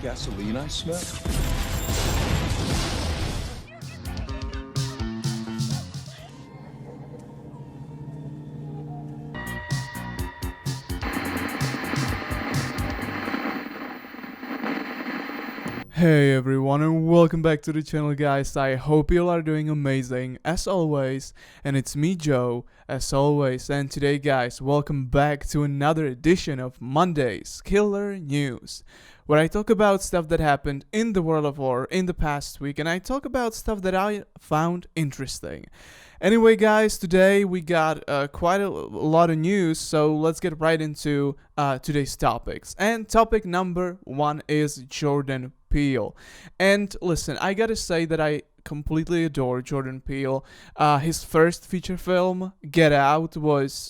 gasoline I smell? Hey everyone and welcome back to the channel, guys. I hope you all are doing amazing as always, and it's me, Joe, as always. And today, guys, welcome back to another edition of Monday's Killer News, where I talk about stuff that happened in the world of horror in the past week, and I talk about stuff that I found interesting. Anyway, guys, today we got quite a lot of news, so let's get right into today's topics. And topic number one is Jordan Peele. And listen, I gotta say that I completely adore Jordan Peele. His first feature film, Get Out,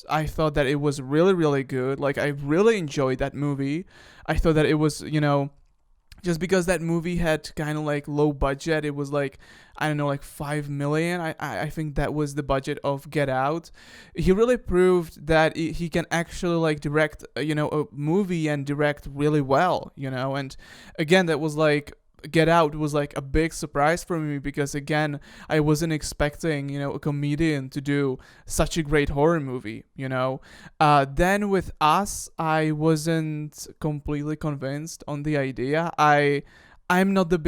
I thought that it was really, really good. Like, I really enjoyed that movie. I thought that it was, just because that movie had kind of like low budget, it was like, I don't know, like 5 million. I think that was the budget of Get Out. He really proved that he can actually like direct, a movie and direct really well, and again, that was like, Get Out was like a big surprise for me because again, I wasn't expecting, a comedian to do such a great horror movie, Then with Us, I wasn't completely convinced on the idea. I'm not the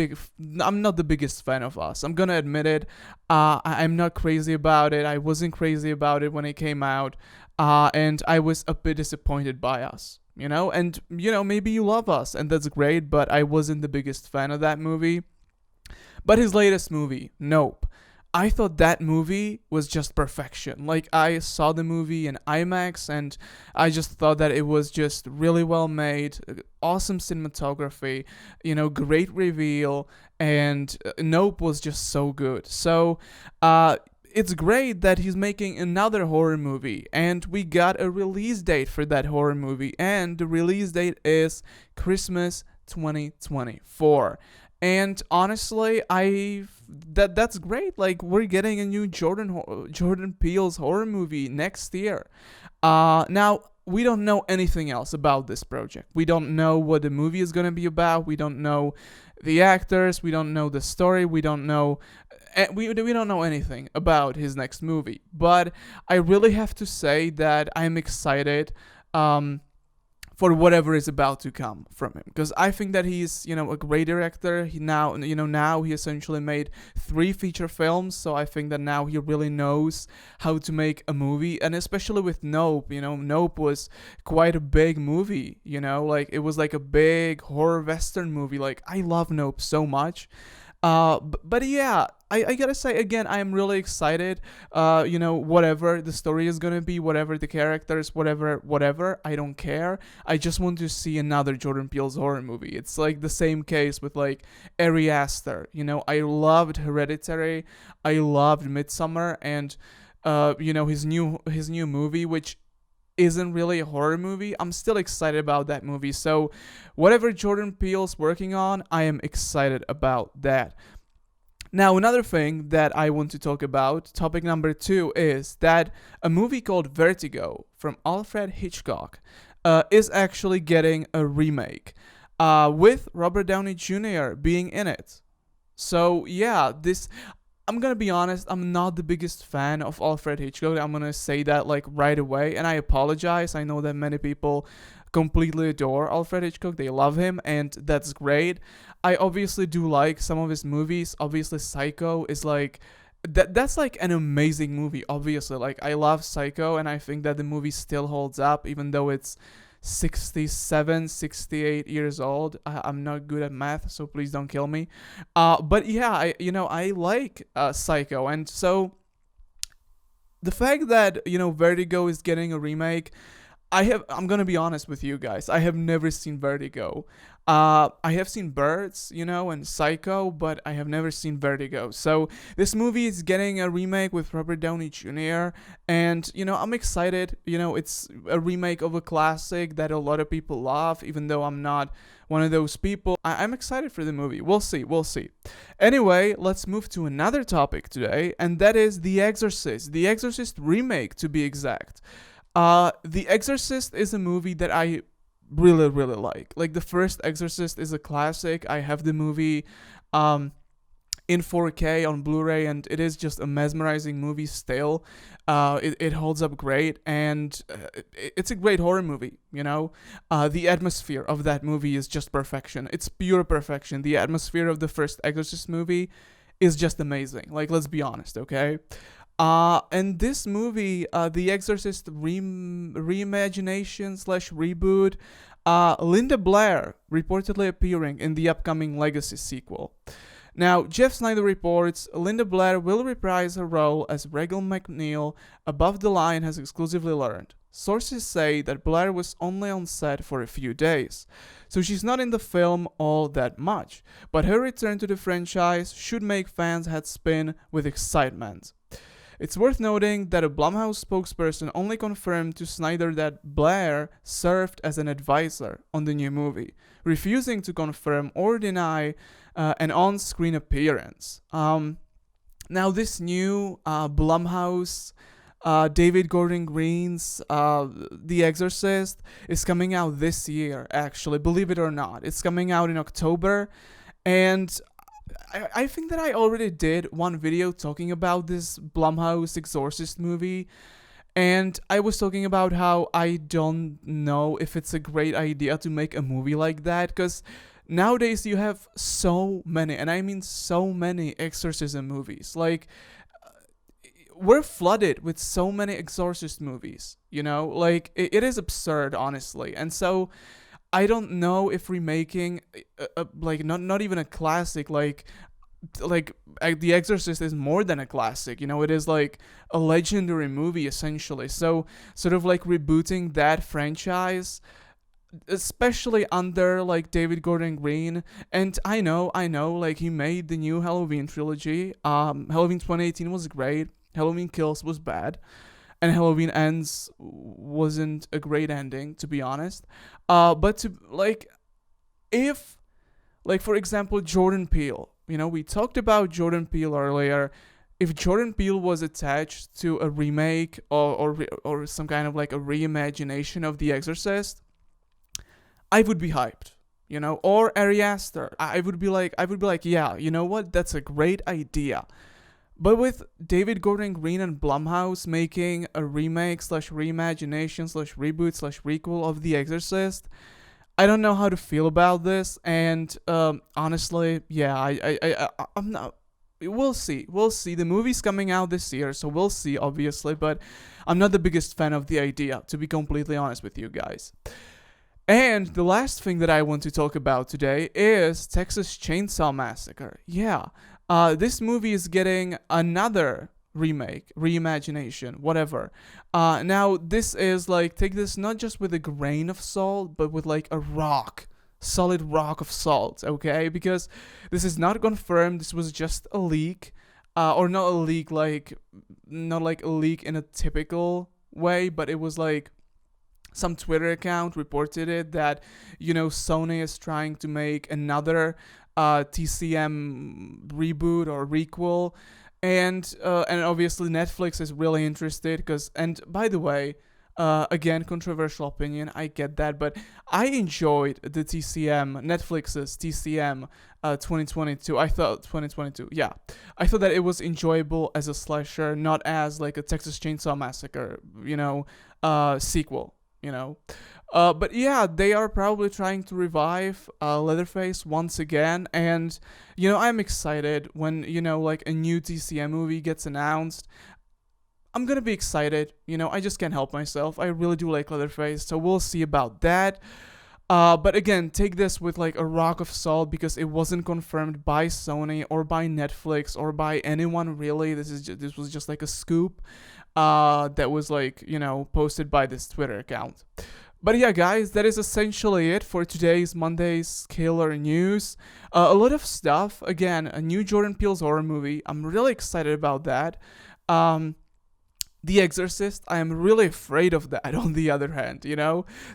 biggest fan of Us. I'm gonna admit it. I'm not crazy about it. I wasn't crazy about it when it came out, and I was a bit disappointed by Us. And maybe you love Us, and that's great, but I wasn't the biggest fan of that movie. But his latest movie, Nope, I thought that movie was just perfection. Like, I saw the movie in IMAX, and I just thought that it was just really well made, awesome cinematography, great reveal, and Nope was just so good. So, it's great that he's making another horror movie, and we got a release date for that horror movie, and the release date is Christmas 2024. And honestly, that's great. Like, we're getting a new Jordan Peele's horror movie next year. Now, we don't know anything else about this project. We don't know what the movie is gonna be about. We don't know the actors. We don't know the story. We don't know. We don't know anything about his next movie. But I really have to say that I'm excited. For whatever is about to come from him, because I think that he's a great director. Now he essentially made 3 feature films, so I think that now he really knows how to make a movie, and especially with Nope. Nope was quite a big movie. Like, it was like a big horror western movie. Like, I love Nope so much. But yeah, I gotta say again, I am really excited. Whatever the story is gonna be, whatever the characters, whatever, I don't care. I just want to see another Jordan Peele's horror movie. It's like the same case with like Ari Aster. I loved Hereditary, I loved Midsommar, and his new movie, which isn't really a horror movie. I'm still excited about that movie. So whatever Jordan Peele's working on, I am excited about that. Now, another thing that I want to talk about, topic number 2, is that a movie called Vertigo from Alfred Hitchcock is actually getting a remake with Robert Downey Jr. being in it. So yeah, I'm gonna be honest, I'm not the biggest fan of Alfred Hitchcock. I'm gonna say that like right away, and I apologize. I know that many people completely adore Alfred Hitchcock. They love him, and that's great. I obviously do like some of his movies. Obviously, Psycho is like that's like an amazing movie. Obviously, like, I love Psycho, and I think that the movie still holds up even though it's 67, 68 years old. I'm not good at math, so please don't kill me. But yeah, I like Psycho, and so the fact that Vertigo is getting a remake, I'm gonna be honest with you guys. I have never seen Vertigo. I have seen Birds, and Psycho, but I have never seen Vertigo. So this movie is getting a remake with Robert Downey Jr. And, I'm excited. It's a remake of a classic that a lot of people love, even though I'm not one of those people. I'm excited for the movie. We'll see. Anyway, let's move to another topic today, and that is The Exorcist. The Exorcist remake, to be exact. The Exorcist is a movie that I really like. Like the first Exorcist is a classic. I have the movie um in 4K on Blu-ray, and it is just a mesmerizing movie still. It holds up great, and it's a great horror movie. The atmosphere of that movie is just perfection. It's pure perfection. The atmosphere of the first Exorcist movie is just amazing. Like, let's be honest, okay? And this movie, The Exorcist reimagination slash reboot, Linda Blair reportedly appearing in the upcoming Legacy sequel. Now, Jeff Snyder reports Linda Blair will reprise her role as Regal McNeil, Above the Line has exclusively learned. Sources say that Blair was only on set for a few days, so she's not in the film all that much, but her return to the franchise should make fans' heads spin with excitement. It's worth noting that a Blumhouse spokesperson only confirmed to Snyder that Blair served as an advisor on the new movie, refusing to confirm or deny an on-screen appearance. Now, this new Blumhouse, David Gordon Green's The Exorcist is coming out this year, actually, believe it or not. It's coming out in October, and I think that I already did one video talking about this Blumhouse Exorcist movie, and I was talking about how I don't know if it's a great idea to make a movie like that, because nowadays you have so many, and I mean so many exorcism movies. Like, we're flooded with so many exorcist movies, Like, it is absurd, honestly. And so I don't know if remaking, like, not even a classic, like The Exorcist is more than a classic, it is like a legendary movie, essentially. So, sort of like rebooting that franchise, especially under like David Gordon Green. And I know, like, he made the new Halloween trilogy. Halloween 2018 was great, Halloween Kills was bad, and Halloween Ends wasn't a great ending, to be honest. But to, like, if, like, for example, Jordan Peele, we talked about Jordan Peele earlier. If Jordan Peele was attached to a remake or some kind of like a reimagination of The Exorcist, I would be hyped, or Ari Aster. I would be like, yeah, you know what? That's a great idea. But with David Gordon Green and Blumhouse making a remake slash reimagination slash reboot slash requel of The Exorcist, I don't know how to feel about this. And honestly, yeah, I'm not. We'll see. The movie's coming out this year, so we'll see, obviously. But I'm not the biggest fan of the idea, to be completely honest with you guys. And the last thing that I want to talk about today is Texas Chainsaw Massacre. Yeah, this movie is getting another remake, reimagination, whatever. Now, this is like, take this not just with a grain of salt, but with like a solid rock of salt, okay? Because this is not confirmed. This was just a leak, or not a leak, like, not like a leak in a typical way, but it was like, some Twitter account reported it that, Sony is trying to make another TCM reboot or requel, and obviously Netflix is really interested because, and by the way, again, controversial opinion, I get that, but I enjoyed the Netflix's TCM 2022. I thought 2022, yeah, I thought that it was enjoyable as a slasher, not as like a Texas Chainsaw Massacre, sequel. But yeah, they are probably trying to revive Leatherface once again, and I'm excited when like a new TCM movie gets announced. I'm gonna be excited. I just can't help myself. I really do like Leatherface, so we'll see about that. But again, take this with like a rock of salt, because it wasn't confirmed by Sony or by Netflix or by anyone really. This was just like a scoop that was like, posted by this Twitter account. But yeah, guys, that is essentially it for today's Monday's Killer News. A lot of stuff. Again, a new Jordan Peele's horror movie. I'm really excited about that. The Exorcist, I am really afraid of that, on the other hand,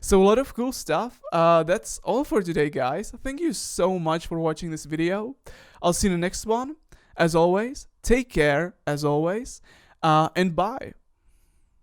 So a lot of cool stuff. That's all for today, guys. Thank you so much for watching this video. I'll see you in the next one. As always, take care, as always, and bye.